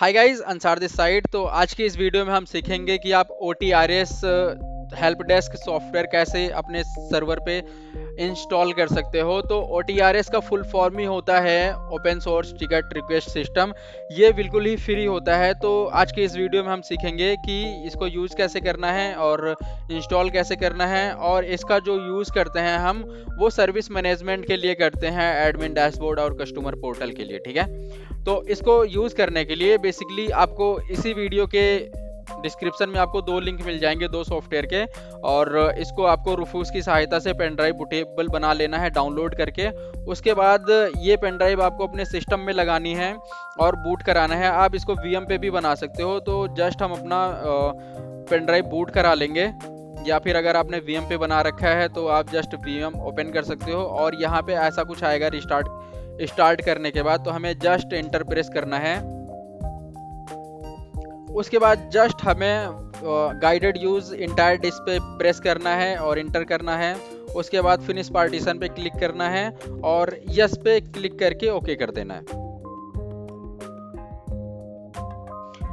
Hi guys, Ansar this side. तो आज की इस वीडियो में हम सीखेंगे कि आप OTRS हेल्प डेस्क सॉफ्टवेयर कैसे अपने सर्वर पे इंस्टॉल कर सकते हो। तो OTRS का फुल फॉर्म ही होता है open source ticket request system. ये बिल्कुल ही फ्री होता है। तो आज की इस वीडियो में हम सीखेंगे कि इसको यूज़ कैसे करना है और इंस्टॉल कैसे करना है, और इसका जो यूज़ करते हैं हम वो सर्विस मैनेजमेंट के लिए करते हैं, एडमिन डैशबोर्ड और कस्टमर पोर्टल के लिए। ठीक है, तो इसको यूज़ करने के लिए बेसिकली आपको इसी वीडियो के डिस्क्रिप्शन में आपको दो लिंक मिल जाएंगे, दो सॉफ्टवेयर के। और इसको आपको रूफूस की सहायता से पेन ड्राइव बूटेबल बना लेना है डाउनलोड करके। उसके बाद ये पेन ड्राइव आपको अपने सिस्टम में लगानी है और बूट कराना है। आप इसको VM पे भी बना सकते हो। तो जस्ट हम अपना पेन ड्राइव बूट करा लेंगे, या फिर अगर आपने VM पे बना रखा है तो आप जस्ट VM ओपन कर सकते हो। और यहाँ पे ऐसा कुछ आएगा स्टार्ट करने के बाद। तो हमें जस्ट एंटर प्रेस करना है। उसके बाद जस्ट हमें गाइडेड यूज इंटायर डिस्क पे प्रेस करना है और इंटर करना है। उसके बाद फिनिश पार्टीशन पे क्लिक करना है और यस पे क्लिक करके ओके कर देना है।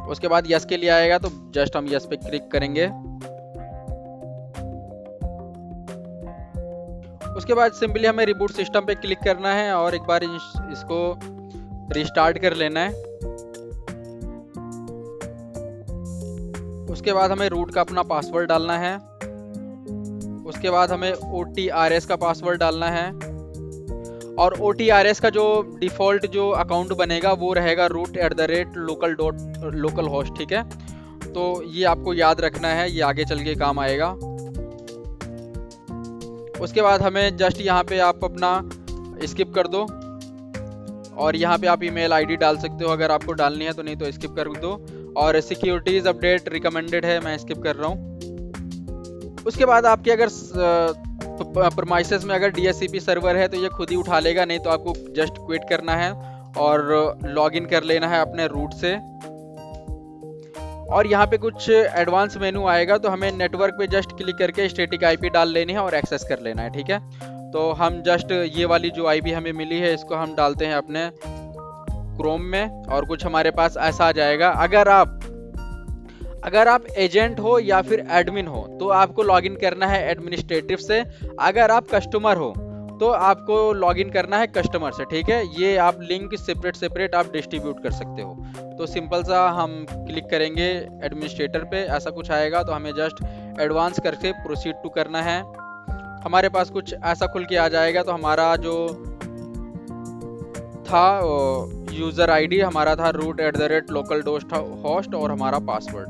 उसके बाद यस के लिए आएगा तो जस्ट हम यस पे क्लिक करेंगे। उसके बाद सिंपली हमें रिबूट सिस्टम पे क्लिक करना है और एक बार इसको रिस्टार्ट कर लेना है। उसके बाद हमें रूट का अपना पासवर्ड डालना है। उसके बाद हमें OTRS का पासवर्ड डालना है। और OTRS का जो डिफ़ॉल्ट जो अकाउंट बनेगा वो रहेगा root@local host। ठीक है, तो ये आपको याद रखना है, ये आगे चल के काम आएगा। उसके बाद हमें जस्ट यहाँ पे आप अपना स्किप कर दो और यहाँ पे आप ईमेल आईडी डाल सकते हो अगर आपको डालनी है, तो नहीं तो स्किप कर दो। और सिक्योरिटीज अपडेट रिकमेंडेड है, मैं स्किप कर रहा हूँ। उसके बाद आपके अगर प्रीमाइसेस में अगर DHCP सर्वर है तो ये खुद ही उठा लेगा, नहीं तो आपको जस्ट क्विट करना है और लॉगिन कर लेना है अपने रूट से। और यहाँ पे कुछ एडवांस मेनू आएगा तो हमें नेटवर्क पे जस्ट क्लिक करके स्टैटिक IP डाल लेनी है और एक्सेस कर लेना है। ठीक है, तो हम जस्ट ये वाली जो IP हमें मिली है इसको हम डालते हैं अपने क्रोम में और कुछ हमारे पास ऐसा आ जाएगा। अगर आप एजेंट हो या फिर एडमिन हो तो आपको लॉगिन करना है एडमिनिस्ट्रेटिव से। अगर आप कस्टमर हो तो आपको लॉगिन करना है कस्टमर से। ठीक है, ये आप लिंक सेपरेट आप डिस्ट्रीब्यूट कर सकते हो। तो सिंपल सा हम क्लिक करेंगे एडमिनिस्ट्रेटर पे, ऐसा कुछ आएगा तो हमें जस्ट एडवांस करके प्रोसीड टू करना है। हमारे पास कुछ ऐसा खुल के आ जाएगा। तो हमारा जो था यूज़र ID हमारा था root@local host और हमारा पासवर्ड।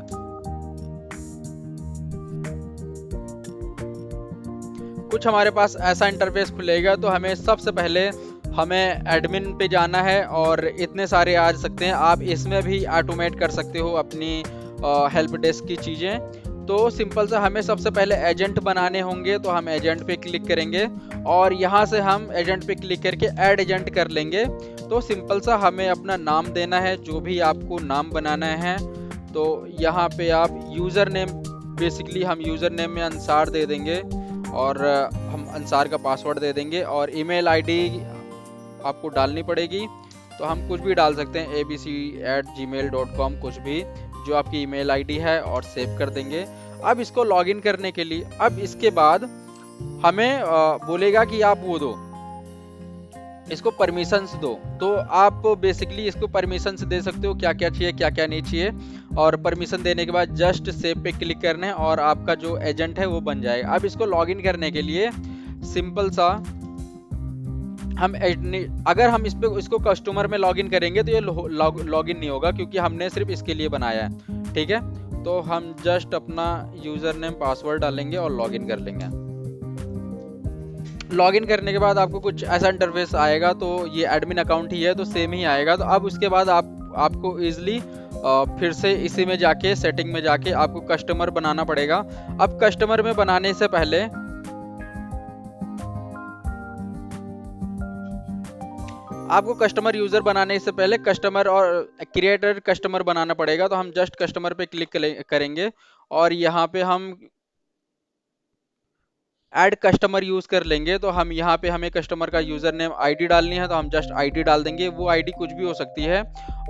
कुछ हमारे पास ऐसा इंटरफेस खुलेगा। तो हमें सबसे पहले हमें एडमिन पे जाना है और इतने सारे आ सकते हैं, आप इसमें भी ऑटोमेट कर सकते हो अपनी हेल्प डेस्क की चीज़ें। तो सिंपल सा हमें सबसे पहले एजेंट बनाने होंगे, तो हम एजेंट पे क्लिक करेंगे और यहाँ से हम एजेंट पे क्लिक करके ऐड एजेंट कर लेंगे। तो सिंपल सा हमें अपना नाम देना है, जो भी आपको नाम बनाना है। तो यहाँ पे आप यूज़र नेम, बेसिकली हम यूज़र नेम में अंसार दे देंगे और हम अंसार का पासवर्ड दे देंगे। और ईमेल आईडी आपको डालनी पड़ेगी, तो हम कुछ भी डाल सकते हैं, abc@gmail.com, कुछ भी जो आपकी ईमेल आईडी है, और सेव कर देंगे। अब इसको लॉगिन करने के लिए अब इसके बाद हमें बोलेगा कि आप वो दो, इसको परमिशंस दो। तो आप बेसिकली इसको परमिशंस दे सकते हो, क्या क्या चाहिए क्या क्या नहीं चाहिए। और परमिशन देने के बाद जस्ट सेव पे क्लिक करना है और आपका जो एजेंट है वो बन जाएगा। अब इसको लॉगिन करने के लिए सिंपल सा हम अगर हम इसको कस्टमर में लॉगिन करेंगे तो ये लॉगिन नहीं होगा, क्योंकि हमने सिर्फ इसके लिए बनाया है। ठीक है, तो हम जस्ट अपना यूज़र नेम पासवर्ड डालेंगे और लॉगिन कर लेंगे। लॉगिन करने के बाद आपको कुछ ऐसा इंटरफेस आएगा। तो ये एडमिन अकाउंट ही है तो सेम ही आएगा। तो अब उसके बाद आपको ईजिली फिर से इसी में जाके सेटिंग में जाके आपको कस्टमर बनाना पड़ेगा। अब कस्टमर में बनाने से पहले आपको कस्टमर यूज़र बनाने से पहले कस्टमर और क्रिएटर कस्टमर बनाना पड़ेगा। तो हम जस्ट कस्टमर पे क्लिक करेंगे और यहाँ पे हम ऐड कस्टमर यूज़ कर लेंगे, तो हम यहाँ पे हमें कस्टमर का यूज़र नेम आईडी डालनी है, तो हम जस्ट आईडी डाल देंगे। वो आईडी कुछ भी हो सकती है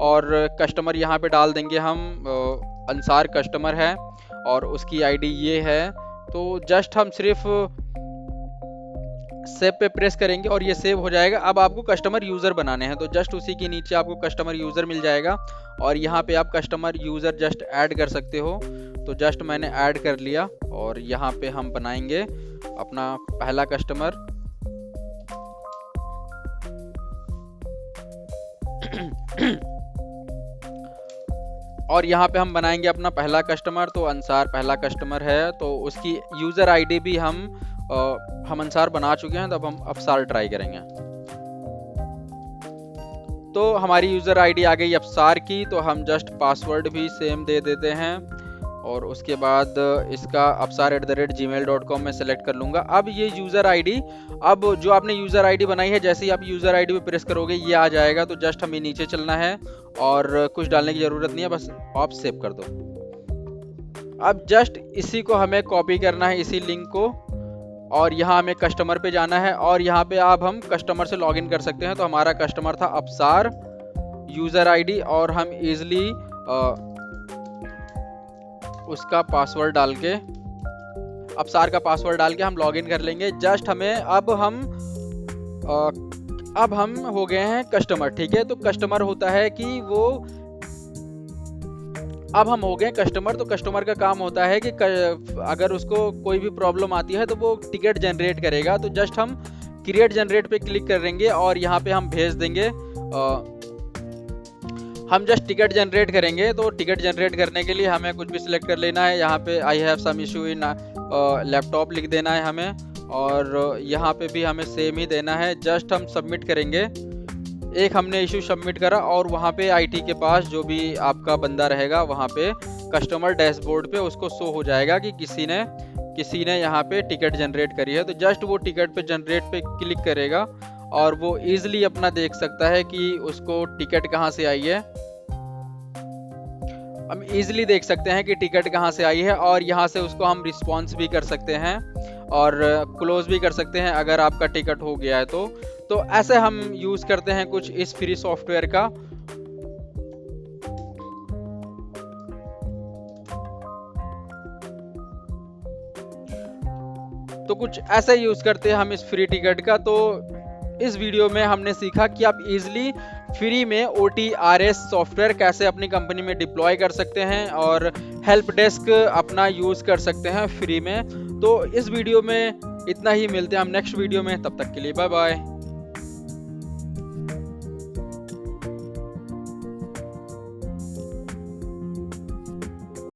और कस्टमर यहाँ पे डाल देंगे हम अंसार कस्टमर है और उसकी आईडी ये है। तो जस्ट हम सिर्फ सेव पे प्रेस करेंगे और ये सेव हो जाएगा। अब आपको कस्टमर यूज़र बनाने हैं, तो जस्ट उसी के नीचे आपको कस्टमर यूज़र मिल जाएगा और यहाँ पे आप कस्टमर यूज़र जस्ट ऐड कर सकते हो। तो जस्ट मैंने ऐड कर लिया और यहाँ पे हम बनाएंगे अपना पहला कस्टमर। और यहाँ पे हम बनाएंगे अपना पहला कस्टमर। तो अंसार पहला कस्टमर है, तो उसकी यूज़र आईडी भी हम अंसार बना चुके हैं, तो अब हम अफसार ट्राई करेंगे। तो हमारी यूज़र आईडी आ गई अफसार की, तो हम जस्ट पासवर्ड भी सेम दे देते हैं और उसके बाद इसका afsar@gmail.com में सेलेक्ट कर लूँगा। अब ये यूज़र आईडी, अब जो आपने यूज़र आईडी बनाई है, जैसे ही आप यूज़र आईडी पे प्रेस करोगे ये आ जाएगा। तो जस्ट हमें नीचे चलना है और कुछ डालने की ज़रूरत नहीं है, बस आप सेव कर दो। अब जस्ट इसी को हमें कॉपी करना है, इसी लिंक को, और यहाँ हमें कस्टमर पे जाना है और यहाँ पे अब हम कस्टमर से लॉगिन कर सकते हैं। तो हमारा कस्टमर था अफसार, यूज़र आईडी, और हम इजली उसका पासवर्ड डाल के, अफसार का पासवर्ड डाल के हम लॉगिन कर लेंगे। जस्ट हमें अब हम हो गए हैं कस्टमर, ठीक है। तो कस्टमर होता है कि वो, अब हम हो गए कस्टमर, तो कस्टमर का काम होता है कि अगर उसको कोई भी प्रॉब्लम आती है तो वो टिकट जनरेट करेगा। तो जस्ट हम क्रिएट जनरेट पे क्लिक करेंगे और यहाँ पे हम भेज देंगे, हम जस्ट टिकट जनरेट करेंगे। तो टिकट जनरेट करने के लिए हमें कुछ भी सिलेक्ट कर लेना है। यहाँ पे I have some issue in laptop लिख देना है हमें, और यहाँ पे भी हमें सेम ही देना है। जस्ट हम सबमिट करेंगे। एक हमने इशू सबमिट करा और वहाँ पे आईटी के पास जो भी आपका बंदा रहेगा वहाँ पे कस्टमर डैशबोर्ड पे उसको शो हो जाएगा कि किसी ने यहाँ पे टिकट जनरेट करी है। तो जस्ट वो टिकट पे जनरेट पे क्लिक करेगा और वो इजीली अपना देख सकता है कि उसको टिकट कहाँ से आई है। हम इजीली देख सकते हैं कि टिकट कहाँ से आई है और यहाँ से उसको हम रिस्पॉन्स भी कर सकते हैं और क्लोज भी कर सकते हैं अगर आपका टिकट हो गया है तो ऐसे हम यूज़ करते हैं कुछ इस फ्री सॉफ्टवेयर का। तो कुछ ऐसे यूज़ करते हैं हम इस फ्री टिकट का। तो इस वीडियो में हमने सीखा कि आप इजीली फ्री में OTRS सॉफ्टवेयर कैसे अपनी कंपनी में डिप्लॉय कर सकते हैं और हेल्प डेस्क अपना यूज़ कर सकते हैं फ्री में। तो इस वीडियो में इतना ही, मिलते हैं हम नेक्स्ट वीडियो में, तब तक के लिए बाय बाय।